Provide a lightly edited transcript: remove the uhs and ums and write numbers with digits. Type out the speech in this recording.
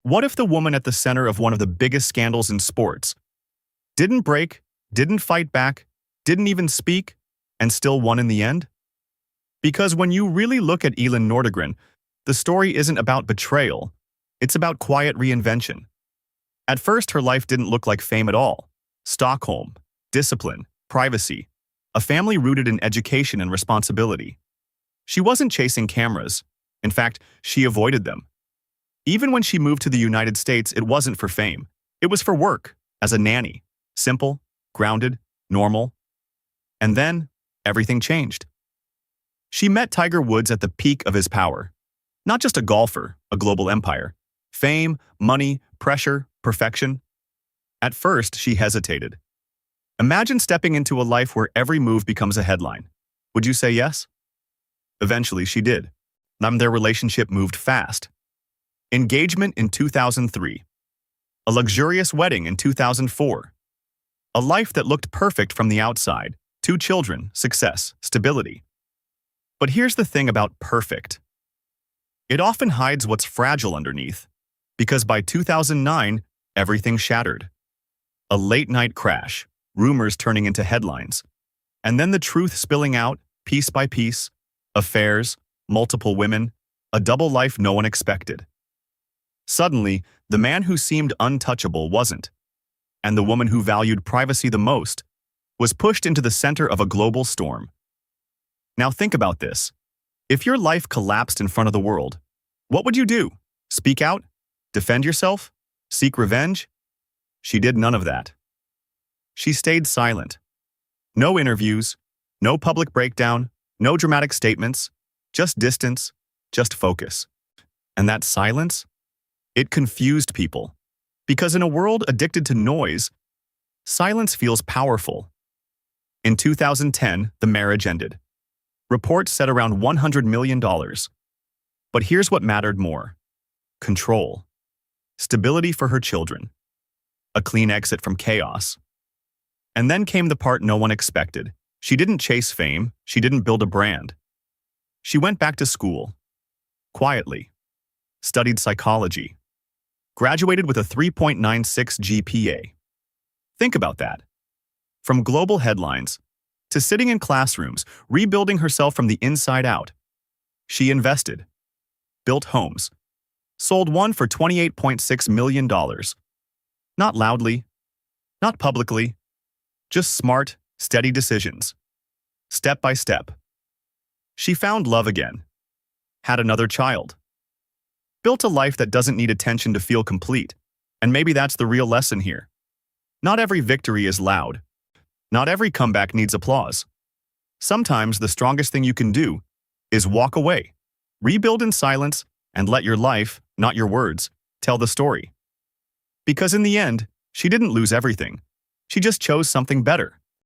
What if the woman at the center of one of the biggest scandals in sports didn't break, didn't fight back, didn't even speak, and still won in the end? Because when you really look at Elin Nordegren, the story isn't about betrayal, it's about quiet reinvention. At first, her life didn't look like fame at all. Stockholm, discipline, privacy, a family rooted in education and responsibility. She wasn't chasing cameras. In fact, she avoided them. Even when she moved to the United States, it wasn't for fame. It was for work, as a nanny. Simple, grounded, normal. And then, everything changed. She met Tiger Woods at the peak of his power. Not just a golfer, a global empire. Fame, money, pressure, perfection. At first, she hesitated. Imagine stepping into a life where every move becomes a headline. Would you say yes? Eventually, she did. Their relationship moved fast. Engagement in 2003. A luxurious wedding in 2004. A life that looked perfect from the outside. 2 children, success, stability. But here's the thing about perfect. It often hides what's fragile underneath, because by 2009, everything shattered. A late-night crash, rumors turning into headlines, and then the truth spilling out, piece by piece, affairs, multiple women, a double life no one expected. Suddenly, the man who seemed untouchable wasn't, and the woman who valued privacy the most was pushed into the center of a global storm. Now think about this. If your life collapsed in front of the world, what would you do? Speak out? Defend yourself? Seek revenge? She did none of that. She stayed silent. No interviews, no public breakdown, no dramatic statements, just distance, just focus. And that silence? It confused people. Because in a world addicted to noise, silence feels powerful. In 2010, the marriage ended. Reports said around $100 million. But here's what mattered more. Control. Stability for her children. A clean exit from chaos. And then came the part no one expected. She didn't chase fame. She didn't build a brand. She went back to school. Quietly. Studied psychology. Graduated with a 3.96 GPA. Think about that. From global headlines to sitting in classrooms, rebuilding herself from the inside out. She invested. Built homes. Sold one for $28.6 million. Not loudly. Not publicly. Just smart, steady decisions. Step by step. She found love again. Had another child. Built a life that doesn't need attention to feel complete. And maybe that's the real lesson here. Not every victory is loud. Not every comeback needs applause. Sometimes the strongest thing you can do is walk away, rebuild in silence, and let your life, not your words, tell the story. Because in the end, she didn't lose everything. She just chose something better.